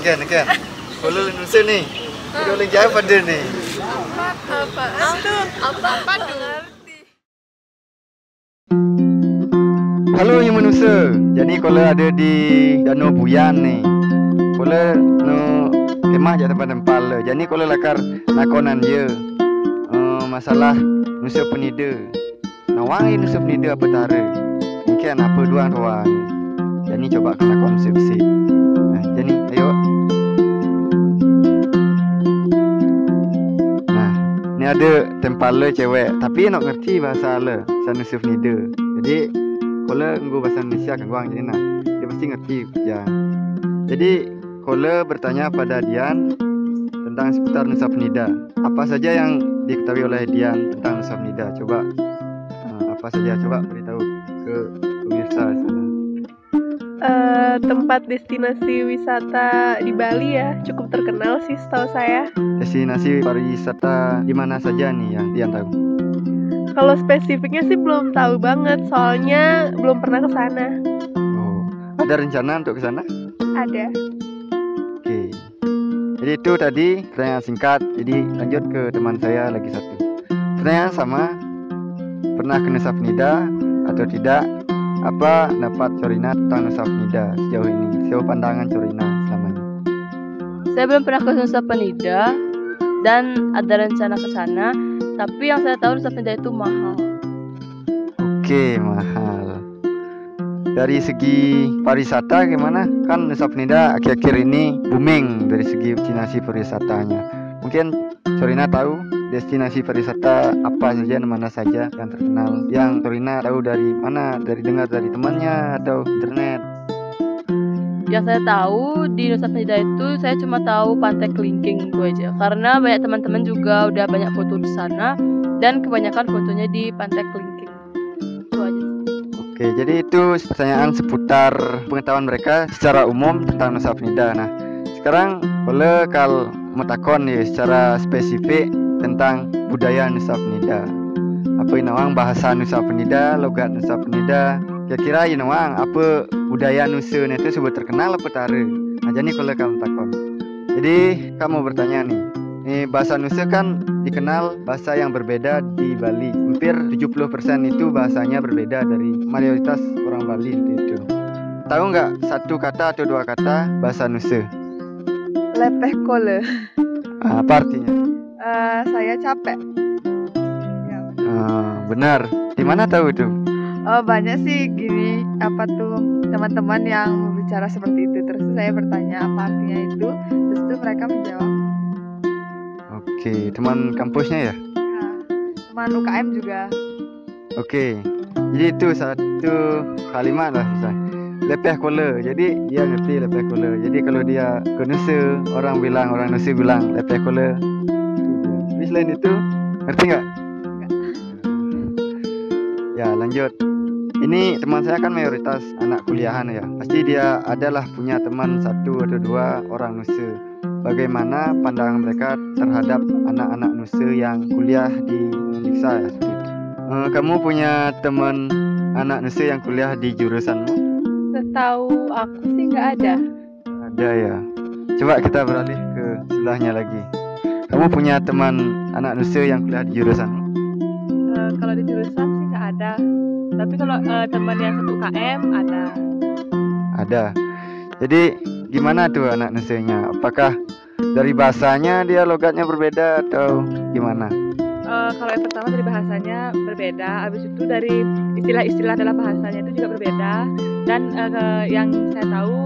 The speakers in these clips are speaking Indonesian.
Kan. Kalau nusa nih, kita boleh jawab pada nih. Apa ngerti? Halo yang manusia. Jadi kalau ada di Danau Buyan nih, kalau no kemah jatuh tempat le. Jadi kalau lakar nakonan je masalah nusa penida. Nawang ini nusa penida apa tara? Mungkin apa doang ruang. Jadi coba kena konsep sih. Nah, jadi ayo. Nah, ini ada tempat le cewek, tapi nak ngerti bahasa le, bahasa nusa penida. Jadi kalau nggu bahasa Indonesia kan guang jadi nah, dia pasti ngerti ya. Jadi kalau bertanya pada Dian tentang seputar nusa penida, apa saja yang diketahui oleh Dian tentang nusa penida? Coba apa saja? Coba beritahu ke pemirsa sana. Tempat destinasi wisata di Bali ya cukup terkenal sih setahu saya. Destinasi pariwisata di mana saja nih yang Dian tahu? Kalau spesifiknya sih belum tahu banget, soalnya belum pernah ke sana. Oh, ada rencana untuk ke sana? Ada. Oke. Jadi itu tadi pertanyaan singkat. Jadi lanjut ke teman saya lagi satu. Pertanyaan sama. Pernah ke Nusa Penida atau tidak? Apa pendapat Corina tentang Nusa Penida sejauh ini? Sejauh pandangan Corina selama ini? Saya belum pernah ke Nusa Penida dan ada rencana ke sana, tapi yang saya tahu Nusa Penida itu mahal. Oke, mahal. Dari segi pariwisata gimana? Kan Nusa Penida akhir-akhir ini booming dari segi destinasi pariwisatanya. Mungkin Corina tahu destinasi pariwisata apa saja, mana saja yang terkenal, yang Corina tahu dari mana? Dari dengar dari temannya atau internet? Yang saya tahu di Nusa Penida itu saya cuma tahu Pantai Kelingking itu aja, karena banyak teman-teman juga udah banyak foto di sana dan kebanyakan fotonya di Pantai Kelingking. Itu aja sih. Oke, jadi itu pertanyaan seputar pengetahuan mereka secara umum tentang Nusa Penida. Nah, sekarang boleh kalau mau takon ya secara spesifik tentang budaya Nusa Penida. Apa yang nawang bahasa Nusa Penida, logat Nusa Penida. Kira-kira yang nawang apa budaya Nusa itu sebut terkenal apa tara? Nah, jadi kalau kamu takon. Jadi kamu bertanya nih, bahasa Nusa kan dikenal bahasa yang berbeda di Bali. Hampir 70% itu bahasanya berbeda dari mayoritas orang Bali itu. Tahu nggak satu kata atau dua kata bahasa Nusa? Lepeh kole. Apa artinya? Saya capek. Ya. Benar. Di mana tahu itu? Oh, banyak sih gini apa tuh teman-teman yang bicara seperti itu. Terus saya bertanya apa artinya itu. Terus tuh mereka menjawab. Oke, teman kampusnya ya? Ya, teman UKM juga. Oke. Jadi itu satu kalimat lah misalnya. Lepeh kola. Jadi dia ngerti lepeh kola. Jadi kalau dia ke Nusa, orang Nusa bilang lepeh kola. Tapi selain itu, ngerti nggak? Ya, lanjut. Ini teman saya kan mayoritas anak kuliahan ya. Pasti dia adalah punya teman satu atau dua orang Nusa. Bagaimana pandangan mereka terhadap anak-anak Nusa yang kuliah di Uniksa ya, seperti itu. Kamu punya teman anak Nusa yang kuliah di jurusanmu? Setahu aku sih nggak ada. Ada ya. Coba kita beralih ke sebelahnya lagi. Kamu punya teman anak Nusa yang kuliah di jurusanmu? Kalau di jurusan sih nggak ada. Tapi kalau teman yang satu KM ada. Ada. Jadi gimana tuh anak Nusanya? Apakah dari bahasanya dia logatnya berbeda atau gimana? Kalau yang pertama dari bahasanya berbeda. Habis itu dari istilah-istilah dalam bahasanya itu juga berbeda. Dan yang saya tahu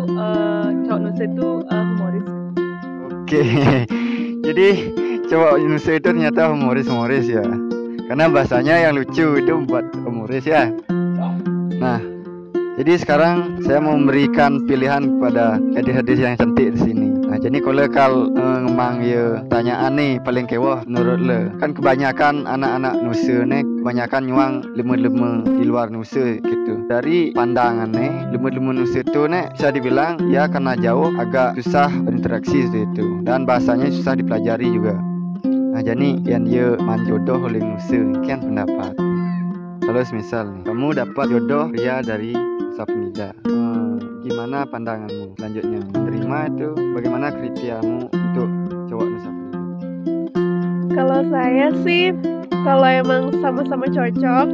cowok Nusa itu humoris. Oke. Jadi cowok Nusa itu ternyata humoris ya. Karena bahasanya yang lucu itu buat humoris ya. Nah, jadi sekarang saya mau memberikan pilihan kepada gadis-gadis yang cantik di sini. Nah, jadi kalau ngemang ya tanyaan nih paling kewah menurut le. Kan kebanyakan anak-anak Nusa nih kebanyakan nyuang lemu-lemu di luar Nusa gitu. Dari pandangan nih lemu-lemu Nusa itu nih bisa dibilang ya karena jauh agak susah berinteraksi itu dan bahasanya susah dipelajari juga. Nah, jadi yang dia manjodoh oleh Nusa, kian pendapat. Kalau semisal nih, kamu dapat jodoh pria dari Nusa Penida, gimana pandanganmu selanjutnya menerima itu, bagaimana kriteriamu untuk cowok Nusa Penida? Kalau saya sih, kalau emang sama-sama cocok,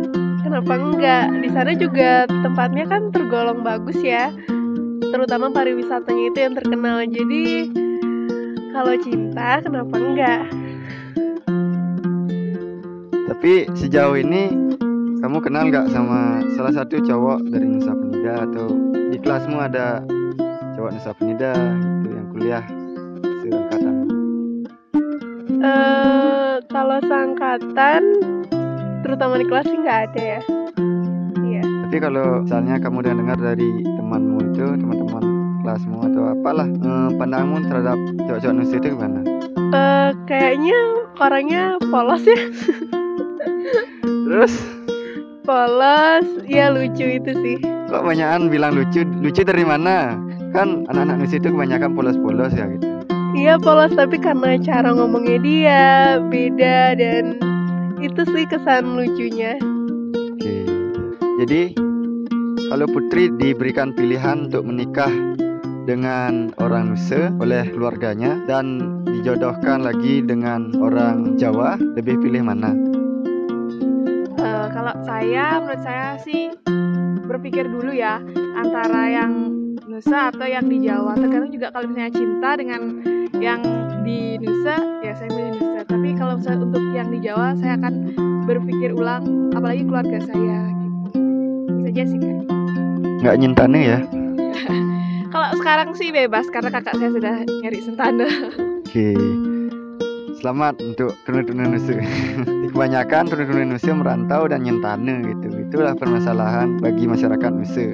kenapa enggak? Di sana juga tempatnya kan tergolong bagus ya, terutama pariwisatanya itu yang terkenal. Jadi kalau cinta, kenapa enggak? Tapi sejauh ini kamu kenal nggak sama salah satu cowok dari Nusa Penida, atau di kelasmu ada cowok Nusa Penida gitu yang kuliah seangkatan? Kalau seangkatan, terutama di kelas sih nggak ada ya. Iya. Tapi kalau misalnya kamu udah dengar dari temanmu itu, teman-teman kelasmu atau apalah, pandanganmu terhadap cowok-cowok Nusa itu gimana? Kayaknya orangnya polos ya. Terus Polos, ya lucu itu sih. kok banyakan bilang lucu? Lucu dari mana? Kan anak-anak Nusa itu kebanyakan polos-polos ya gitu. Iya polos, tapi karena cara ngomongnya dia beda, dan itu sih kesan lucunya. Oke. Jadi kalau Putri diberikan pilihan untuk menikah dengan orang Nusa oleh keluarganya dan dijodohkan lagi dengan orang Jawa, lebih pilih mana? Kalau menurut saya sih berpikir dulu ya antara yang Nusa atau yang di Jawa. Tergantung juga kalau misalnya cinta dengan yang di Nusa, ya saya pilih Nusa. Tapi kalau misalnya untuk yang di Jawa, saya akan berpikir ulang, apalagi keluarga saya gitu. Bisa aja sih Kak. Nggak nyintane ya? Kalau sekarang sih bebas karena kakak saya sudah nyari sentana. Oke. Selamat untuk tuna-tuna Nusa. Kebanyakan tuna-tuna Nusa merantau dan nyentane gitu. Itulah permasalahan bagi masyarakat Nusa.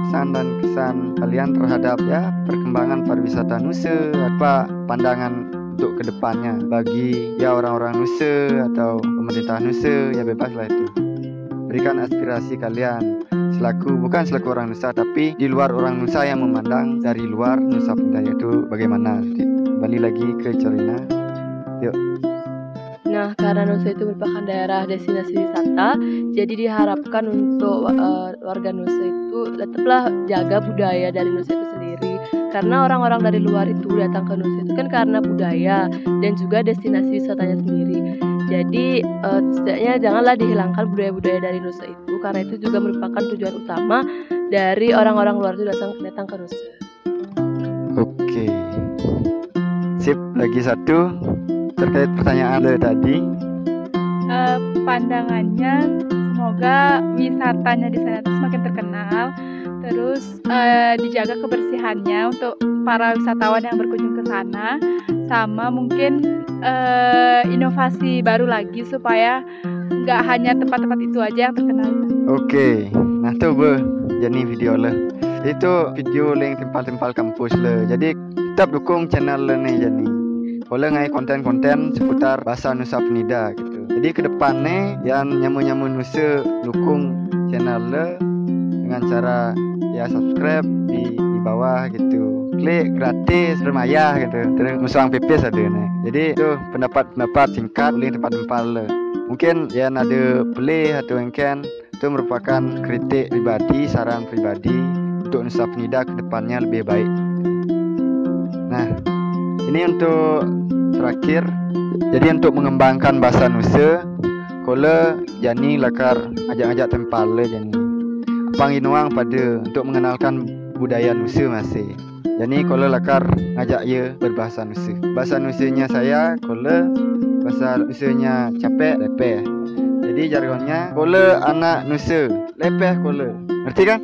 Pesan dan kesan kalian terhadap ya perkembangan pariwisata Nusa, apa pandangan untuk kedepannya bagi ya orang-orang Nusa atau pemerintah Nusa, ya bebaslah itu. Berikan aspirasi kalian bukan selaku orang Nusa, tapi di luar orang Nusa yang memandang dari luar Nusa Penida itu bagaimana. Jadi, kembali lagi ke Corina. Yuk. Nah, karena Nusa itu merupakan daerah destinasi wisata, jadi diharapkan untuk warga Nusa itu tetaplah jaga budaya dari Nusa itu sendiri. Karena orang-orang dari luar itu datang ke Nusa itu kan karena budaya dan juga destinasi wisatanya sendiri. Jadi setidaknya janganlah dihilangkan budaya-budaya dari Nusa itu, karena itu juga merupakan tujuan utama dari orang-orang luar itu datang ke Nusa. Oke. Sip, lagi satu terkait pertanyaan lo tadi. Pandangannya semoga wisatanya di sana tuh semakin terkenal, terus dijaga kebersihannya untuk para wisatawan yang berkunjung ke sana, sama mungkin inovasi baru lagi supaya nggak hanya tempat-tempat itu aja yang terkenal. Oke. Nah tuh jadi video lo itu video link tempal-tempal kampus lo. Jadi tetap dukung channel lo nih jadi. Boleh ngai konten-konten seputar bahasa Nusa Penida gitu. Jadi kedepannya yang nyamu-nyamu Nusa dukung channel lo dengan cara ya subscribe di bawah gitu, klik gratis bermayar gitu, terus musang pipis ada nih. Jadi itu pendapat singkat link tempat-tempat lo. Mungkin ya ada play atau engken itu merupakan kritik pribadi, saran pribadi untuk Nusa Penida kedepannya lebih baik. Nah, ini untuk terakhir. Jadi untuk mengembangkan bahasa Nusa, kola jani lakar ajak-ajak tempal le jani. Apang inuang pada untuk mengenalkan budaya Nusa masih. Jadi kola lakar ngajak ye berbahasa Nusa. Bahasa Nusanya saya kola, bahasa Nusanya capek lepeh. Jadi jargonnya kola anak Nusa, lepeh kola. Ngerti kan?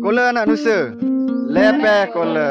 Kola anak Nusa, lepeh kola.